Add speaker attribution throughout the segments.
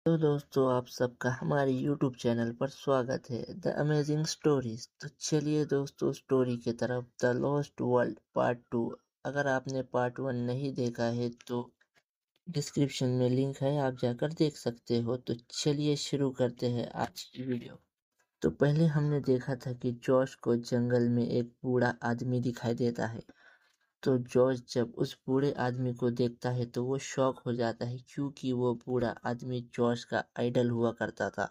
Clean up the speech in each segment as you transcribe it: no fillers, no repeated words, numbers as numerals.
Speaker 1: तो दोस्तों आप सबका हमारे YouTube चैनल पर स्वागत है द अमेजिंग स्टोरीज। तो चलिए दोस्तों स्टोरी की तरफ। The lost world part 2। अगर आपने पार्ट 1 नहीं देखा है तो डिस्क्रिप्शन में लिंक है, आप जाकर देख सकते हो। तो चलिए शुरू करते हैं आज की वीडियो। तो पहले हमने देखा था कि जॉश को जंगल में एक बूढ़ा आदमी दिखाई देता है। तो जॉर्ज जब उस बूढ़े आदमी को देखता है तो वो शॉक हो जाता है, क्योंकि वो बूढ़ा आदमी जॉर्ज का आइडल हुआ करता था।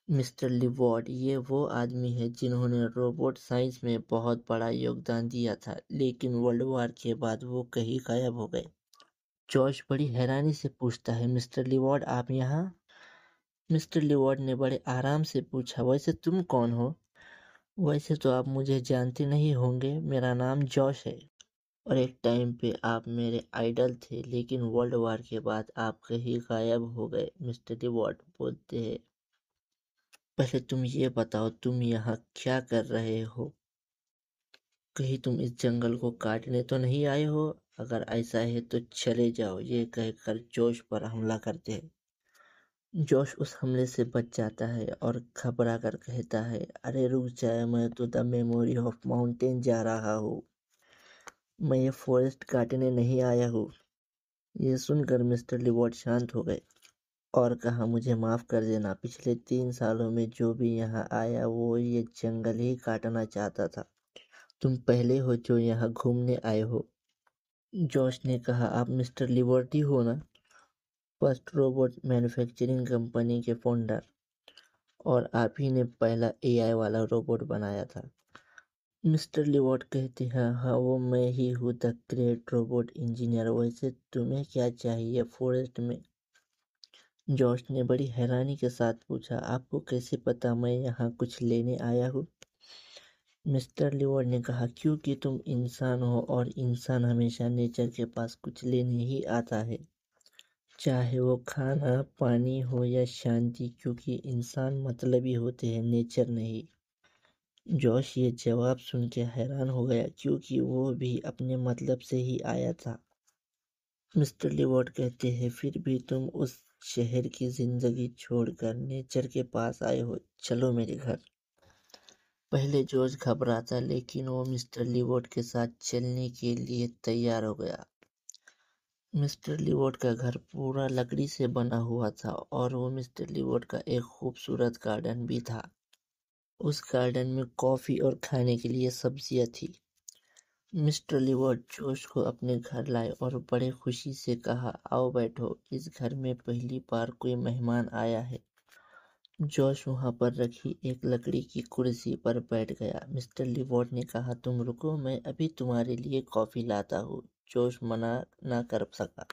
Speaker 1: मिस्टर लिवॉर्ड ये वो आदमी है जिन्होंने रोबोट साइंस में बहुत बड़ा योगदान दिया था, लेकिन वर्ल्ड वॉर के बाद वो कहीं गायब हो गए। जॉर्ज बड़ी हैरानी से पूछता है, मिस्टर लिवॉर्ड आप यहाँ? मिस्टर लिवॉर्ड ने बड़े आराम से पूछा, वैसे तुम कौन हो? वैसे तो आप मुझे जानते नहीं होंगे, मेरा नाम जॉश है और एक टाइम पे आप मेरे आइडल थे, लेकिन वर्ल्ड वॉर के बाद आप कहीं गायब हो गए। मिस्टर डिवॉर्ड बोलते हैं, पहले तुम ये बताओ तुम यहाँ क्या कर रहे हो? कहीं तुम इस जंगल को काटने तो नहीं आए हो? अगर ऐसा है तो चले जाओ। ये कहकर जोश पर हमला करते हैं। जोश उस हमले से बच जाता है और घबरा कर कहता है, अरे रुक जाए, मैं तो द मेमोरी ऑफ माउंटेन जा रहा हूँ, मैं ये फॉरेस्ट काटने नहीं आया हूँ। ये सुनकर मिस्टर लिवॉर्ड शांत हो गए और कहा, मुझे माफ कर देना, पिछले 3 सालों में जो भी यहाँ आया वो ये जंगल ही काटना चाहता था। तुम पहले हो जो यहाँ घूमने आए हो। जॉश ने कहा, आप मिस्टर लिबर्टी हो ना, फर्स्ट रोबोट मैन्युफैक्चरिंग कंपनी के फाउंडर, और आप ही ने पहला एआई वाला रोबोट बनाया था। मिस्टर लिवॉर्ड कहते हैं, हाँ वो मैं ही हूँ, द ग्रेट रोबोट इंजीनियर। वैसे तुम्हें क्या चाहिए फॉरेस्ट में? जॉश ने बड़ी हैरानी के साथ पूछा, आपको कैसे पता मैं यहाँ कुछ लेने आया हूँ? मिस्टर लिवॉर्ड ने कहा, क्योंकि तुम इंसान हो और इंसान हमेशा नेचर के पास कुछ लेने ही आता है, चाहे वो खाना पानी हो या शांति, क्योंकि इंसान मतलबी होते हैं, नेचर नहीं। जॉश ये जवाब सुन के हैरान हो गया, क्योंकि वो भी अपने मतलब से ही आया था। मिस्टर लिवॉर्ड कहते हैं, फिर भी तुम उस शहर की जिंदगी छोड़कर नेचर के पास आए हो, चलो मेरे घर। पहले जॉर्ज घबराता, लेकिन वो मिस्टर लिवॉर्ड के साथ चलने के लिए तैयार हो गया। मिस्टर लिवॉर्ड का घर पूरा लकड़ी से बना हुआ था और वो मिस्टर लिवॉर्ड का एक खूबसूरत गार्डन भी था। उस गार्डन में कॉफी और खाने के लिए सब्जियां थी। मिस्टर लिवॉर्ड जोश को अपने घर लाए और बड़े खुशी से कहा, आओ बैठो, इस घर में पहली बार कोई मेहमान आया है। जोश वहां पर रखी एक लकड़ी की कुर्सी पर बैठ गया। मिस्टर लिवॉर्ड ने कहा, तुम रुको, मैं अभी तुम्हारे लिए कॉफी लाता हूँ। जोश मना न कर सका।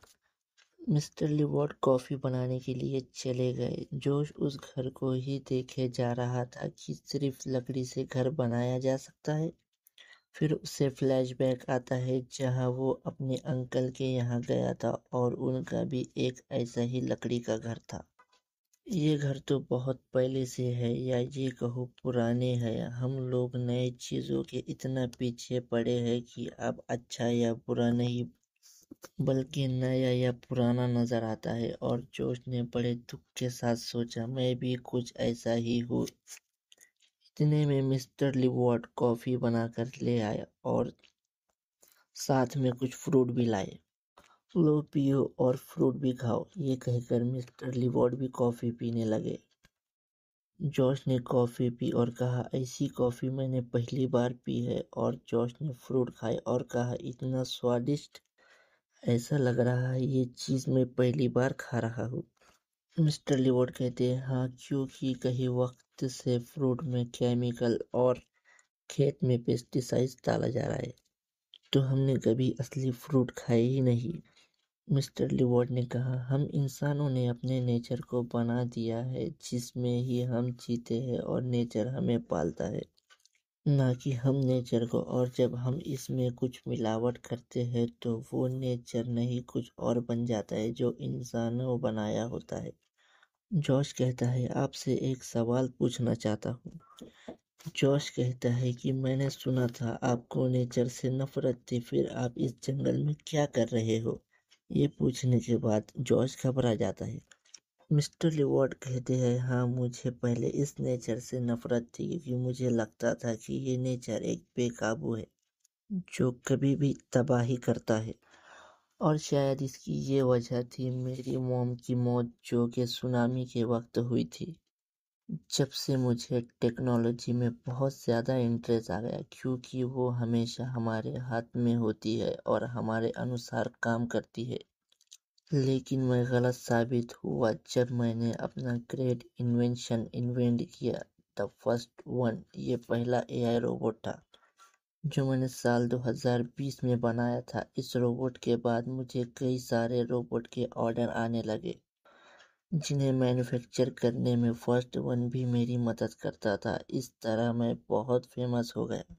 Speaker 1: मिस्टर लिवॉर्ड कॉफी बनाने के लिए चले गए। जोश उस घर को ही देखे जा रहा था कि सिर्फ लकड़ी से घर बनाया जा सकता है। फिर उसे फ्लैशबैक आता है जहां वो अपने अंकल के यहाँ गया था और उनका भी एक ऐसा ही लकड़ी का घर था। ये घर तो बहुत पहले से है, या ये कहो पुराने हैं। हम लोग नए चीजों के इतना पीछे पड़े हैं कि अब अच्छा या बुरा नहीं बल्कि नया या पुराना नजर आता है। और जोश ने बड़े दुख के साथ सोचा, मैं भी कुछ ऐसा ही हूँ। इतने में मिस्टर लिवॉर्ड कॉफी बनाकर ले आए और साथ में कुछ फ्रूट भी लाए। लो पियो और फ्रूट भी खाओ, ये कहकर मिस्टर लिवॉर्ड भी कॉफी पीने लगे। जॉश ने कॉफी पी और कहा, ऐसी कॉफी मैंने पहली बार पी है। और जॉश ने फ्रूट खाए और कहा, इतना स्वादिष्ट, ऐसा लग रहा है ये चीज मैं पहली बार खा रहा हूँ। मिस्टर लिवॉर्ड कहते हैं, हाँ क्योंकि कहीं वक्त से फ्रूट में केमिकल और खेत में पेस्टिसाइड्स डाला जा रहा है, तो हमने कभी असली फ्रूट खाए ही नहीं। मिस्टर लिवॉर्ड ने कहा, हम इंसानों ने अपने नेचर को बना दिया है, जिसमें ही हम जीते हैं और नेचर हमें पालता है, ना कि हम नेचर को। और जब हम इसमें कुछ मिलावट करते हैं तो वो नेचर नहीं कुछ और बन जाता है जो इंसानों बनाया होता है। जॉश कहता है, आपसे एक सवाल पूछना चाहता हूँ। जॉश कहता है कि मैंने सुना था आपको नेचर से नफरत थी, फिर आप इस जंगल में क्या कर रहे हो? ये पूछने के बाद जॉश घबरा जाता है। मिस्टर रिवॉर्ड कहते हैं, हाँ मुझे पहले इस नेचर से नफरत थी क्योंकि मुझे लगता था कि ये नेचर एक बेकाबू है जो कभी भी तबाही करता है। और शायद इसकी ये वजह थी मेरी मॉम की मौत जो कि सुनामी के वक्त हुई थी। जब से मुझे टेक्नोलॉजी में बहुत ज़्यादा इंटरेस्ट आ गया क्योंकि वो हमेशा हमारे हाथ में होती है और हमारे अनुसार काम करती है। लेकिन मैं गलत साबित हुआ जब मैंने अपना ग्रेट इन्वेंशन इन्वेंट किया, द फर्स्ट वन। ये पहला एआई रोबोट था जो मैंने साल 2020 में बनाया था। इस रोबोट के बाद मुझे कई सारे रोबोट के ऑर्डर आने लगे जिन्हें मैन्युफैक्चर करने में फर्स्ट वन भी मेरी मदद करता था। इस तरह मैं बहुत फेमस हो गया।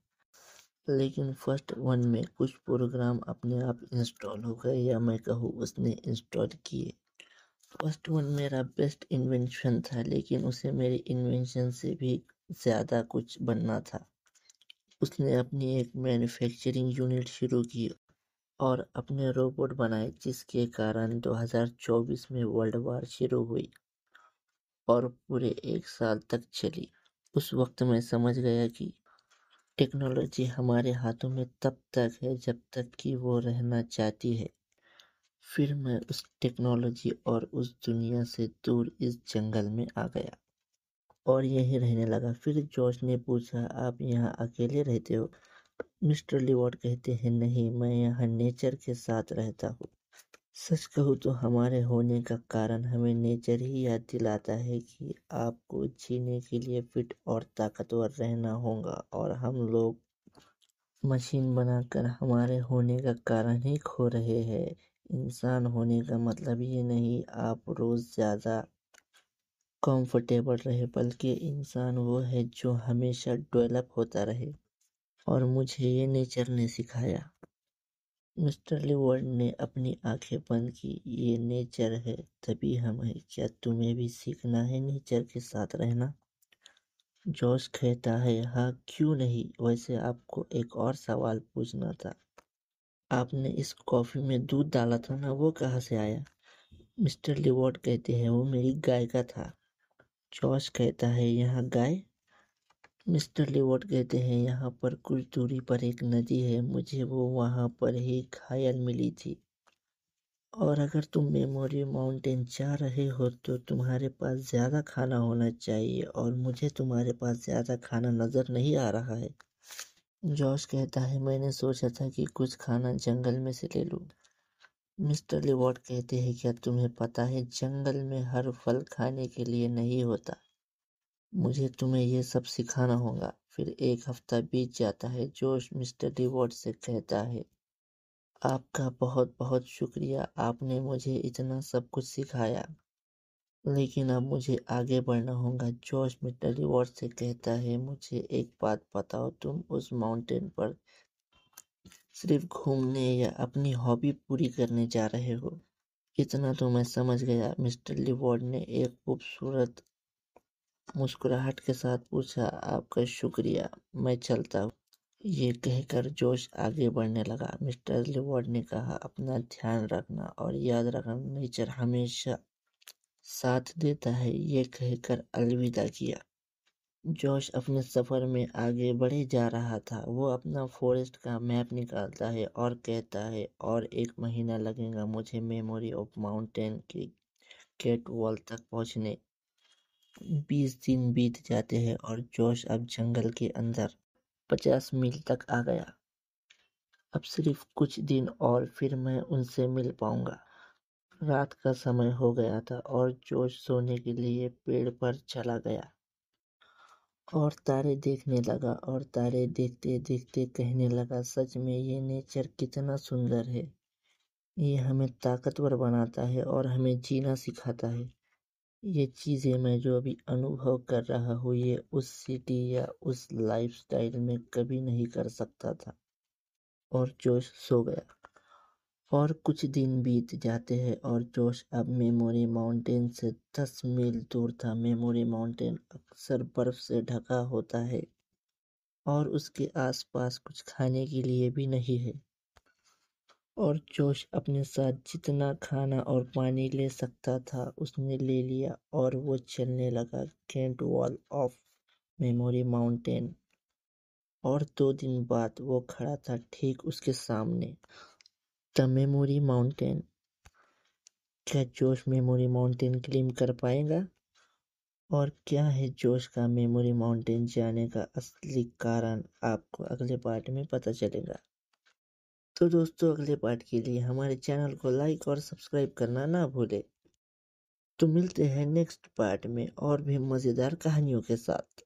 Speaker 1: लेकिन फर्स्ट वन में कुछ प्रोग्राम अपने आप इंस्टॉल हो गए, या मैं कहूँ उसने इंस्टॉल किए। फर्स्ट वन मेरा बेस्ट इन्वेंशन था, लेकिन उसे मेरी इन्वेंशन से भी ज़्यादा कुछ बनना था। उसने अपनी एक मैन्युफैक्चरिंग यूनिट शुरू की और अपने रोबोट बनाए, जिसके कारण 2024 में वर्ल्ड वार शुरू हुई और पूरे 1 साल तक चली। उस वक्त मैं समझ गया कि टेक्नोलॉजी हमारे हाथों में तब तक है जब तक कि वो रहना चाहती है। फिर मैं उस टेक्नोलॉजी और उस दुनिया से दूर इस जंगल में आ गया और यहीं रहने लगा। फिर जॉश ने पूछा, आप यहाँ अकेले रहते हो? मिस्टर लिवॉर्ड कहते हैं, नहीं, मैं यहाँ नेचर के साथ रहता हूँ। सच कहूँ तो हमारे होने का कारण हमें नेचर ही याद दिलाता है कि आपको जीने के लिए फिट और ताकतवर रहना होगा, और हम लोग मशीन बनाकर हमारे होने का कारण ही खो रहे हैं। इंसान होने का मतलब ये नहीं आप रोज ज्यादा कंफर्टेबल रहे, बल्कि इंसान वो है जो हमेशा डेवलप होता रहे। और मुझे ये नेचर ने सिखाया। मिस्टर लिवर्ड ने अपनी आंखें बंद की। ये नेचर है, तभी हम हैं। क्या तुम्हें भी सीखना है नेचर के साथ रहना? जॉश कहता है, हाँ क्यों नहीं। वैसे आपको एक और सवाल पूछना था। आपने इस कॉफी में दूध डाला था ना, वो कहाँ से आया? मिस्टर लिवॉर्ड कहते हैं, वो मेरी गाय का था। जॉश कहता है, यहाँ गाय? मिस्टर लिवॉर्ड कहते हैं, यहाँ पर कुछ दूरी पर एक नदी है, मुझे वो वहाँ पर ही घायल मिली थी। और अगर तुम मेमोरी माउंटेन जा रहे हो तो तुम्हारे पास ज्यादा खाना होना चाहिए, और मुझे तुम्हारे पास ज्यादा खाना नजर नहीं आ रहा है। जॉश कहता है, मैंने सोचा था कि कुछ खाना जंगल में से ले लूं। मिस्टर लिवॉर्ड कहते हैं, क्या तुम्हें पता है जंगल में हर फल खाने के लिए नहीं होता। मुझे तुम्हें ये सब सिखाना होगा। फिर 1 हफ्ता बीत जाता है। जोश मिस्टर लिवॉर्ड से कहता है, आपका बहुत बहुत शुक्रिया, आपने मुझे इतना सब कुछ सिखाया, लेकिन अब मुझे आगे बढ़ना होगा। जॉश मिस्टर लिवॉर्ड से कहता है, मुझे एक बात बताओ, तुम उस माउंटेन पर सिर्फ घूमने या अपनी हॉबी पूरी करने जा रहे हो? इतना तो मैं समझ गया। मिस्टर लिवॉर्ड ने एक खूबसूरत मुस्कुराहट के साथ पूछा, आपका शुक्रिया, मैं चलता हूँ। ये कहकर जोश आगे बढ़ने लगा। मिस्टर लिवॉर्ड ने कहा, अपना ध्यान रखना और याद रखना, नेचर हमेशा साथ देता है। ये कहकर अलविदा किया। जोश अपने सफर में आगे बढ़े जा रहा था। वो अपना फॉरेस्ट का मैप निकालता है और कहता है, और 1 महीना लगेगा मुझे मेमोरी ऑफ माउंटेन के कैट वॉल तक पहुंचने। 20 दिन बीत जाते हैं और जोश अब जंगल के अंदर 50 मील तक आ गया। अब सिर्फ कुछ दिन और फिर मैं उनसे मिल पाऊंगा। रात का समय हो गया था और जोश सोने के लिए पेड़ पर चला गया और तारे देखने लगा, और तारे देखते देखते कहने लगा, सच में ये नेचर कितना सुंदर है। ये हमें ताकतवर बनाता है और हमें जीना सिखाता है। ये चीजें मैं जो अभी अनुभव कर रहा हूँ, ये उस सिटी या उस लाइफस्टाइल में कभी नहीं कर सकता था। और जोश सो गया। और कुछ दिन बीत जाते हैं और जोश अब मेमोरी माउंटेन से 10 मील दूर था। मेमोरी माउंटेन अक्सर बर्फ से ढका होता है और उसके आसपास कुछ खाने के लिए भी नहीं है। اور جوش اپنے ساتھ جتنا کھانا اور پانی لے سکتا تھا اس نے لے لیا اور وہ چلنے لگا گریٹ وال آف میموری ماؤنٹین۔ اور 2 دن بعد وہ کھڑا تھا ٹھیک اس کے سامنے، دا میموری ماؤنٹین۔ کیا جوش میموری ماؤنٹین کلیم کر پائے گا؟ اور کیا ہے جوش کا میموری ماؤنٹین جانے کا اصلی کارن، آپ کو اگلے پارٹ میں پتہ چلے گا۔ تو دوستو اگلے پارٹ کے لیے ہمارے چینل کو لائک اور سبسکرائب کرنا نہ بھولے۔ تو ملتے ہیں نیکسٹ پارٹ میں اور بھی مزیدار کہانیوں کے ساتھ۔